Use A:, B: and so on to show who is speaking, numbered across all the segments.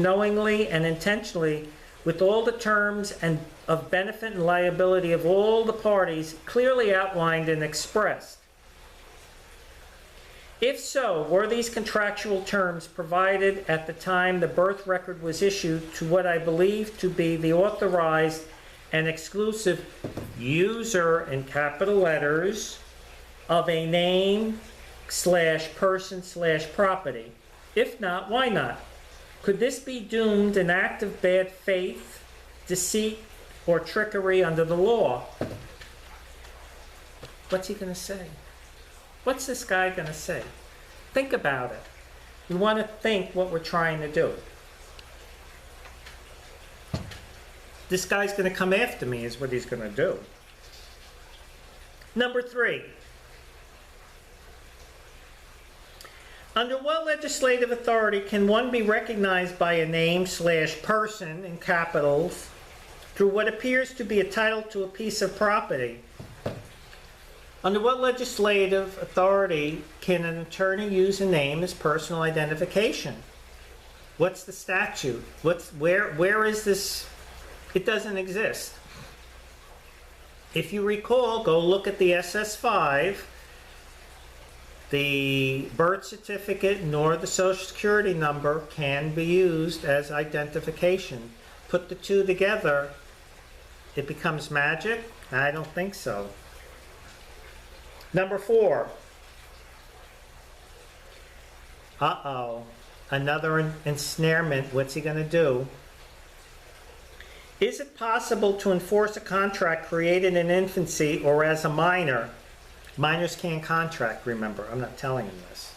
A: knowingly and intentionally with all the terms and of benefit and liability of all the parties clearly outlined and expressed? If so, were these contractual terms provided at the time the birth record was issued to what I believe to be the authorized and exclusive user, in capital letters, of a name / person / property? If not, why not? Could this be doomed an act of bad faith, deceit, or trickery under the law? What's he going to say? What's this guy going to say? Think about it. We want to think what we're trying to do. This guy's going to come after me is what he's going to do. Number 3. Under what legislative authority can one be recognized by a name / person in capitals through what appears to be a title to a piece of property? Under what legislative authority can an attorney use a name as personal identification? What's the statute? Where is this? It doesn't exist. If you recall, go look at the SS5. The birth certificate nor the social security number can be used as identification. Put the two together, it becomes magic? I don't think so. Number 4. Uh-oh. Another ensnarement. What's he going to do? Is it possible to enforce a contract created in infancy or as a minor? Minors can't contract, remember. I'm not telling him this.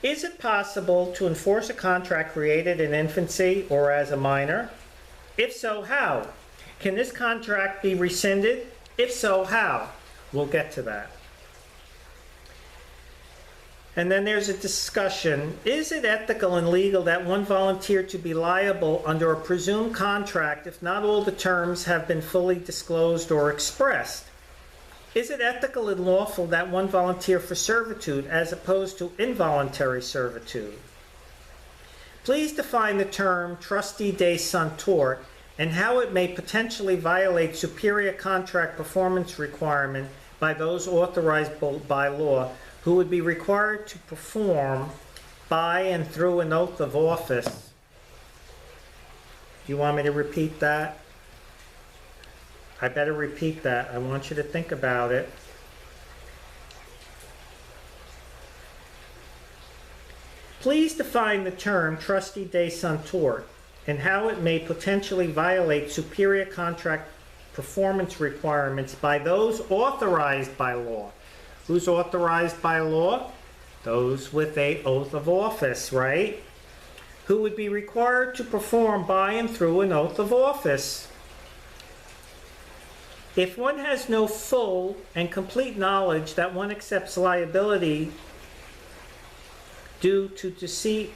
A: Is it possible to enforce a contract created in infancy or as a minor? If so, how? Can this contract be rescinded? If so, how? We'll get to that. And then there's a discussion. Is it ethical and legal that one volunteer to be liable under a presumed contract if not all the terms have been fully disclosed or expressed? Is it ethical and lawful that one volunteer for servitude as opposed to involuntary servitude? Please define the term trustee de suntort and how it may potentially violate superior contract performance requirement by those authorized by law who would be required to perform by and through an oath of office. Do you want me to repeat that? I better repeat that. I want you to think about it. Please define the term trustee de suntort and how it may potentially violate superior contract performance requirements by those authorized by law. Who's authorized by law? Those with an oath of office, right? Who would be required to perform by and through an oath of office. If one has no full and complete knowledge that one accepts liability due to deceit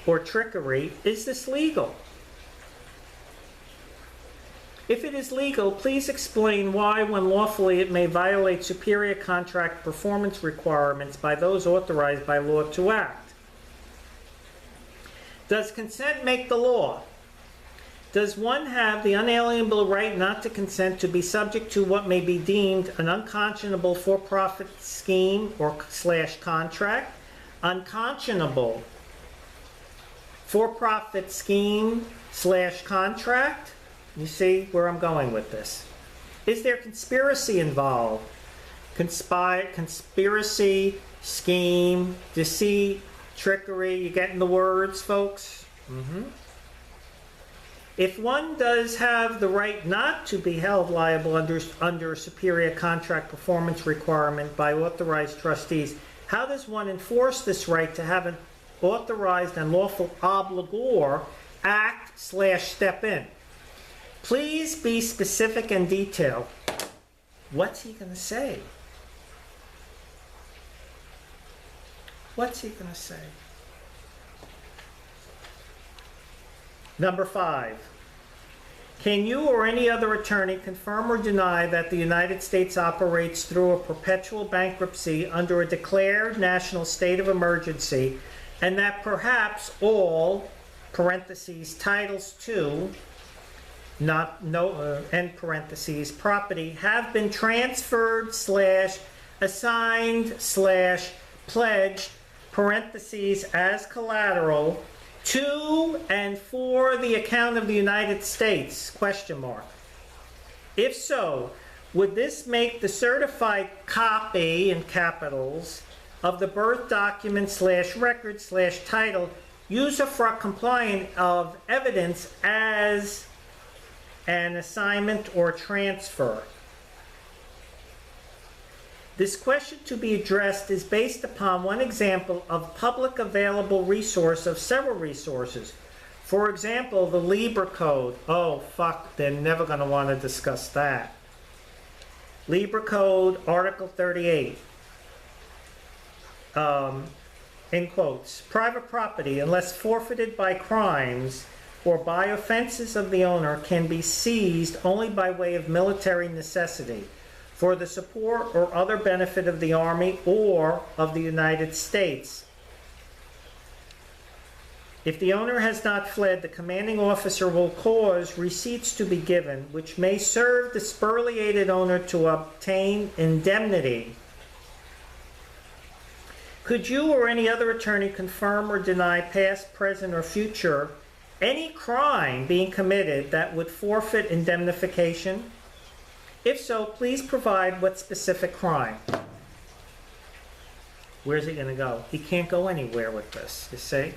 A: or trickery, is this legal? If it is legal, please explain why, when lawfully, it may violate superior contract performance requirements by those authorized by law to act. Does consent make the law? Does one have the unalienable right not to consent to be subject to what may be deemed an unconscionable for-profit scheme or / contract? Unconscionable for-profit scheme / contract? You see where I'm going with this. Is there conspiracy involved? Conspiracy, scheme, deceit, trickery. You getting the words, folks? If one does have the right not to be held liable under a superior contract performance requirement by authorized trustees, how does one enforce this right to have an authorized and lawful obligor act / step in? Please be specific and detailed. What's he going to say? What's he going to say? Number 5. Can you or any other attorney confirm or deny that the United States operates through a perpetual bankruptcy under a declared national state of emergency, and that perhaps all parentheses, titles to, not no end parentheses, property have been transferred slash assigned slash pledged parentheses as collateral to and for the account of the United States, question mark. If so, would this make the certified copy, in capitals, of the birth document slash record slash title user-FRUC compliant of evidence as an assignment or transfer? This question to be addressed is based upon one example of public available resource of several resources. For example, the Libra Code. Oh, fuck, they're never going to want to discuss that. Libra Code, Article 38. In quotes, private property, unless forfeited by crimes or by offenses of the owner, can be seized only by way of military necessity for the support or other benefit of the Army or of the United States. If the owner has not fled, the commanding officer will cause receipts to be given, which may serve the spoliated owner to obtain indemnity. Could you or any other attorney confirm or deny past, present, or future any crime being committed that would forfeit indemnification? If so, please provide what specific crime. Where's he going to go? He can't go anywhere with this, you see.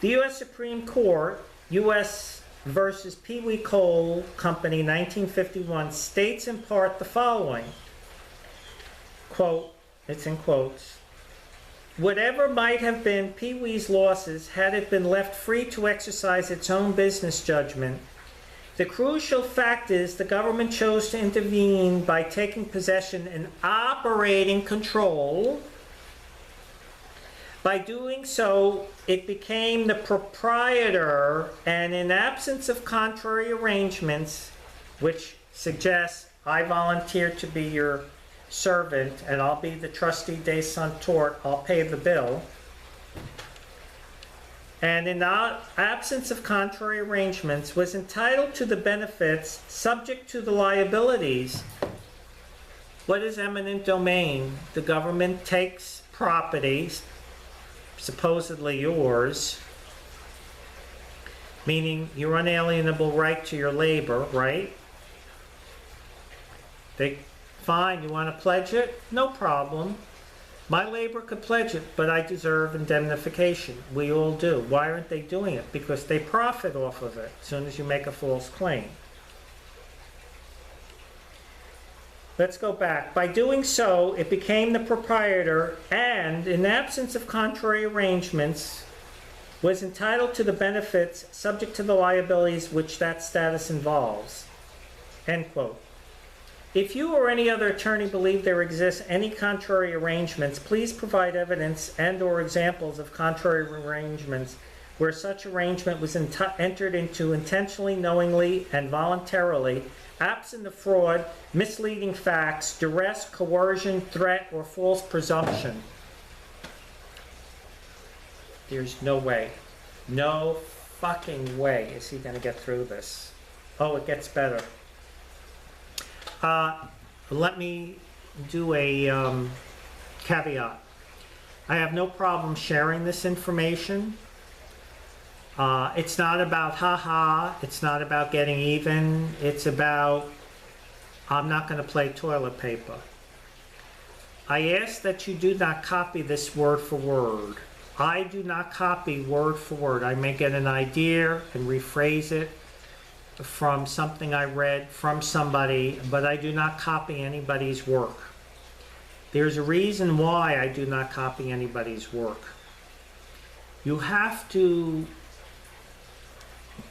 A: The U.S. Supreme Court, U.S. versus Pee Wee Coal Company, 1951, states in part the following, quote, it's in quotes, whatever might have been Pee Wee's losses had it been left free to exercise its own business judgment, the crucial fact is the government chose to intervene by taking possession and operating control. By doing so, it became the proprietor, and in absence of contrary arrangements, which suggests I volunteer to be your servant and I'll be the trustee de suntort, I'll pay the bill. And in absence of contrary arrangements, was entitled to the benefits subject to the liabilities. What is eminent domain? The government takes property, supposedly yours, meaning your unalienable right to your labor, right? Fine, you want to pledge it? No problem. My labor could pledge it, but I deserve indemnification. We all do. Why aren't they doing it? Because they profit off of it as soon as you make a false claim. Let's go back. By doing so, it became the proprietor and, in absence of contrary arrangements, was entitled to the benefits subject to the liabilities which that status involves. End quote. If you or any other attorney believe there exists any contrary arrangements, please provide evidence and or examples of contrary arrangements where such arrangement was entered into intentionally, knowingly, and voluntarily, absent of fraud, misleading facts, duress, coercion, threat, or false presumption. There's no way. No fucking way is he going to get through this. Oh, it gets better. Let me do a caveat. I have no problem sharing this information. It's not about haha, it's not about getting even, it's about I'm not going to play toilet paper. I ask that you do not copy this word for word. I do not copy word for word. I may get an idea and rephrase it from something I read from somebody, but I do not copy anybody's work. There's a reason why I do not copy anybody's work. You have to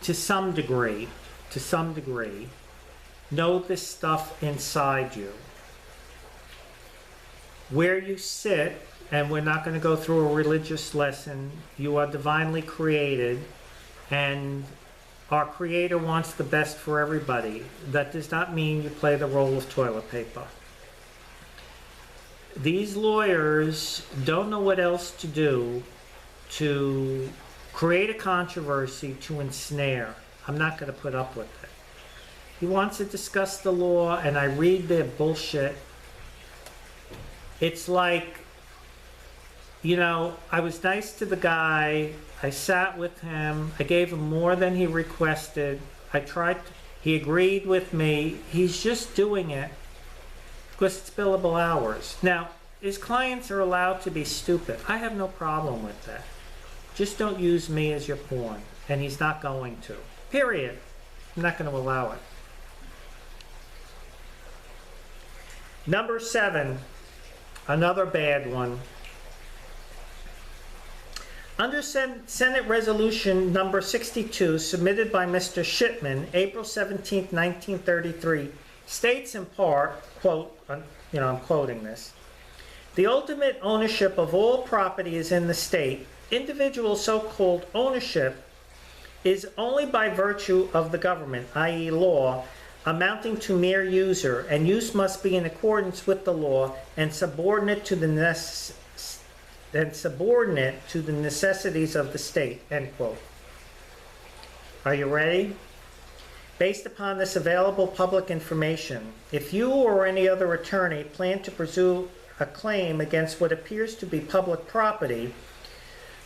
A: some degree, know this stuff inside you. Where you sit, and we're not going to go through a religious lesson, you are divinely created, and our Creator wants the best for everybody. That does not mean you play the role of toilet paper. These lawyers don't know what else to do to create a controversy to ensnare. I'm not going to put up with it. He wants to discuss the law, and I read the bullshit. It's like, you know, I was nice to the guy. I sat with him. I gave him more than he requested. He agreed with me. He's just doing it because it's billable hours. Now, his clients are allowed to be stupid. I have no problem with that. Just don't use me as your pawn. And he's not going to. Period. I'm not going to allow it. Number 7, another bad one. Under Senate Resolution number 62, submitted by Mr. Shipman, April 17, 1933, states in part, quote, I'm quoting this, the ultimate ownership of all property is in the state. Individual so-called ownership is only by virtue of the government, i.e. law, amounting to mere user, and use must be in accordance with the law and subordinate to the necessities of the state, end quote. Are you ready? Based upon this available public information, if you or any other attorney plan to pursue a claim against what appears to be public property,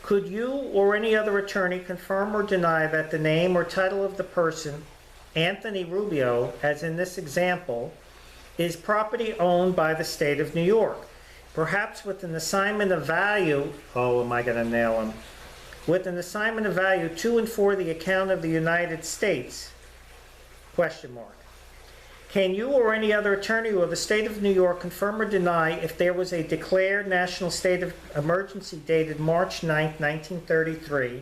A: could you or any other attorney confirm or deny that the name or title of the person, Anthony Rubio, as in this example, is property owned by the state of New York? Perhaps with an assignment of value, oh, am I going to nail him? With an assignment of value to and for the account of the United States? Question mark. Can you or any other attorney of the state of New York confirm or deny if there was a declared national state of emergency dated March 9, 1933,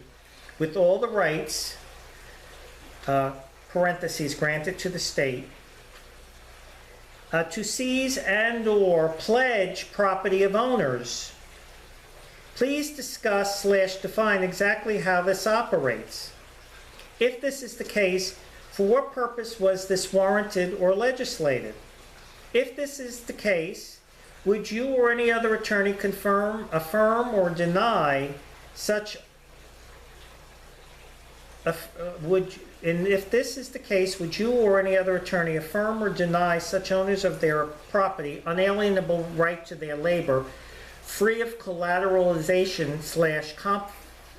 A: with all the rights, parentheses, granted to the state, to seize and or pledge property of owners? Please discuss / define exactly how this operates. If this is the case, for what purpose was this warranted or legislated? If this is the case, would you or any other attorney confirm, affirm, or deny such and if this is the case, would you or any other attorney affirm or deny such owners of their property unalienable right to their labor, free of collateralization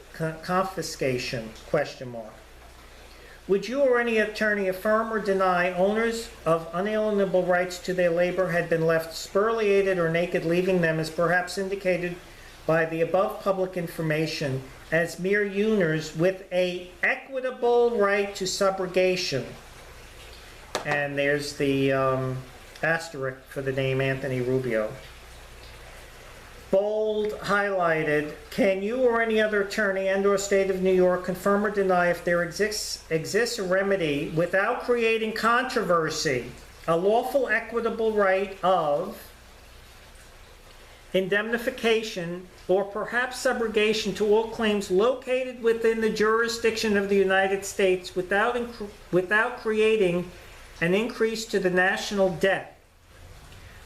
A: / confiscation? Question mark. Would you or any attorney affirm or deny owners of unalienable rights to their labor had been left spoliated or naked, leaving them, as perhaps indicated by the above public information, as mere owners with a equitable right to subrogation? And there's the asterisk for the name Anthony Rubio. Bold, highlighted, can you or any other attorney and or state of New York confirm or deny if there exists a remedy without creating controversy, a lawful equitable right of indemnification or perhaps subrogation to all claims located within the jurisdiction of the United States without creating an increase to the national debt?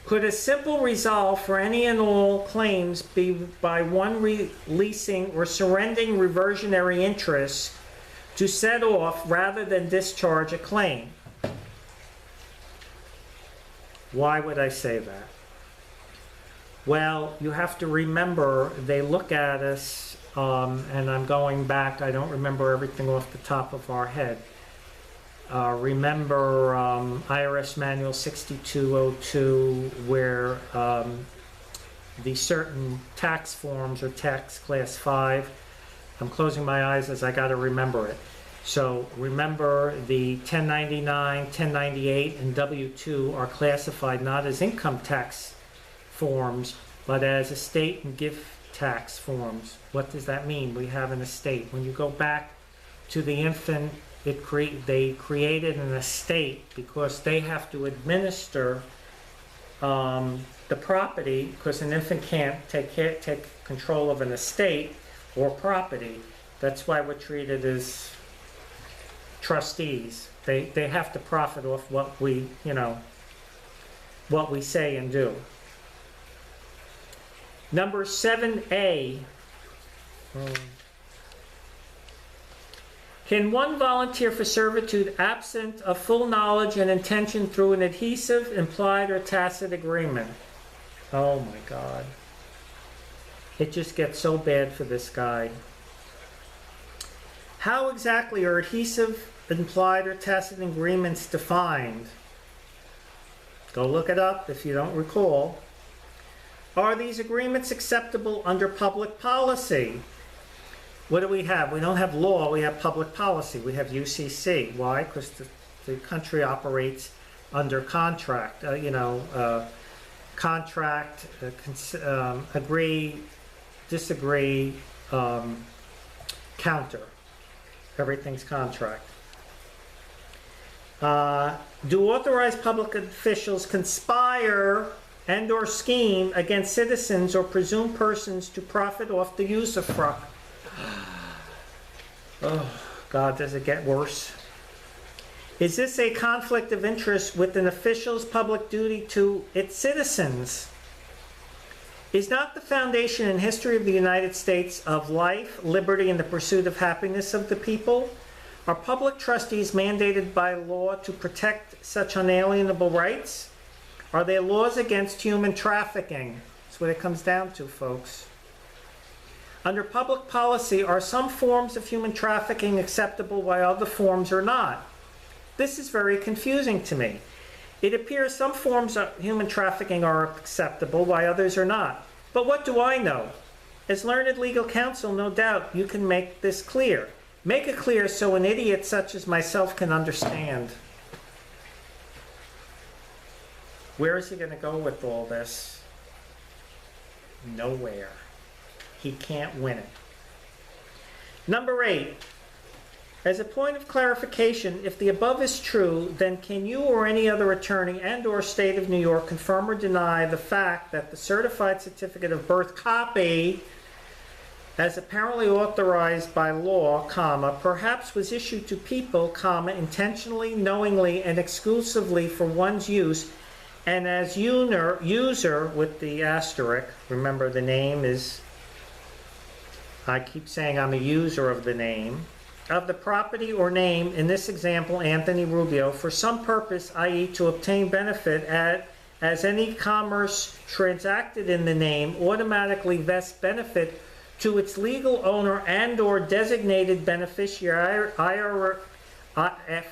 A: Could a simple resolve for any and all claims be by one releasing or surrendering reversionary interest to set off rather than discharge a claim? Why would I say that? Well, you have to remember, they look at us, and I'm going back, I don't remember everything off the top of our head. Remember IRS Manual 6202, where the certain tax forms or tax class 5, I'm closing my eyes as I got to remember it. So remember, the 1099, 1098, and W-2 are classified not as income tax forms, but as estate and gift tax forms. What does that mean? We have an estate. When you go back to the infant, they created an estate because they have to administer the property, because an infant can't take control of an estate or property. That's why we're treated as trustees. They have to profit off what we say and do. Number 7A. Can one volunteer for servitude absent of full knowledge and intention through an adhesive, implied, or tacit agreement? Oh my God. It just gets so bad for this guy. How exactly are adhesive, implied, or tacit agreements defined? Go look it up if you don't recall. Are these agreements acceptable under public policy? What do we have? We don't have law, we have public policy. We have UCC. Why? Because the country operates under contract. Contract, agree, disagree, counter. Everything's contract. Do authorized public officials conspire and or scheme against citizens or presumed persons to profit off the use of fraud? Oh, God, does it get worse? Is this a conflict of interest with an official's public duty to its citizens? Is not the foundation and history of the United States of life, liberty, and the pursuit of happiness of the people? Are public trustees mandated by law to protect such unalienable rights? Are there laws against human trafficking? That's what it comes down to, folks. Under public policy, are some forms of human trafficking acceptable while other forms are not? This is very confusing to me. It appears some forms of human trafficking are acceptable while others are not. But what do I know? As learned legal counsel, no doubt you can make this clear. Make it clear so an idiot such as myself can understand. Where is he going to go with all this? Nowhere. He can't win it. Number 8. As a point of clarification, if the above is true, then can you or any other attorney and or state of New York confirm or deny the fact that the certified certificate of birth copy, as apparently authorized by law, perhaps was issued to people, intentionally, knowingly, and exclusively for one's use, and as user with the asterisk, remember the name is, I keep saying I'm a user of the name, of the property or name, in this example, Anthony Rubio, for some purpose, i.e. to obtain benefit as any commerce transacted in the name automatically vests benefit to its legal owner and or designated beneficiary,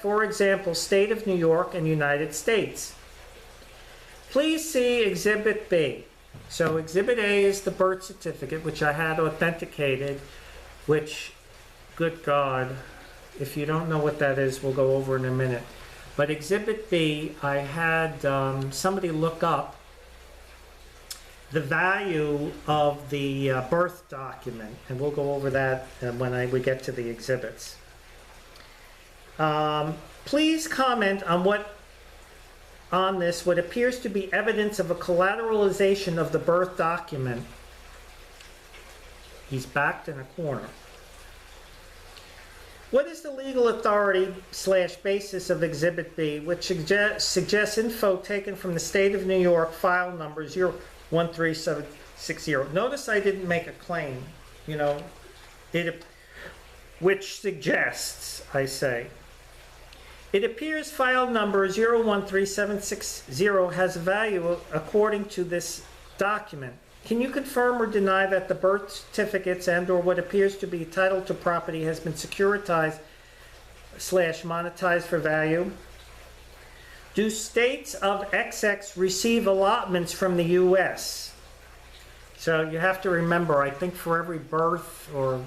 A: for example, State of New York and United States. Please see Exhibit B. So Exhibit A is the birth certificate, which I had authenticated, which, good God, if you don't know what that is, we'll go over in a minute. But Exhibit B, I had somebody look up the value of the birth document, and we'll go over that when we get to the exhibits. Please comment on what appears to be evidence of a collateralization of the birth document. He's backed in a corner. What is the legal authority / basis of Exhibit B, which suggests info taken from the State of New York file number 013760? Notice I didn't make a claim, which suggests, I say. It appears file number 013760 has a value according to this document. Can you confirm or deny that the birth certificates and or what appears to be title to property has been securitized / monetized for value? Do states of XX receive allotments from the U.S.? So you have to remember, I think for every birth, or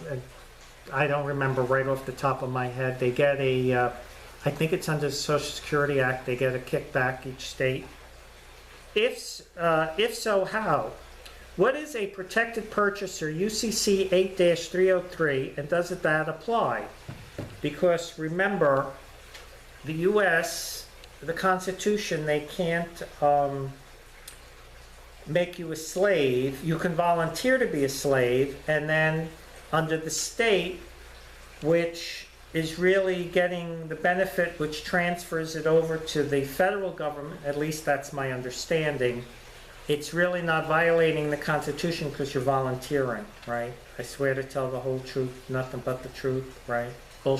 A: I don't remember right off the top of my head, they get a, I think it's under the Social Security Act, they get a kickback each state. If so, how? What is a protected purchaser, UCC 8-303, and does that apply? Because remember, the U.S., the Constitution, they can't make you a slave. You can volunteer to be a slave, and then under the state, which is really getting the benefit, which transfers it over to the federal government, at least that's my understanding, it's really not violating the Constitution because you're volunteering, right? I swear to tell the whole truth, nothing but the truth, right? Bullshit.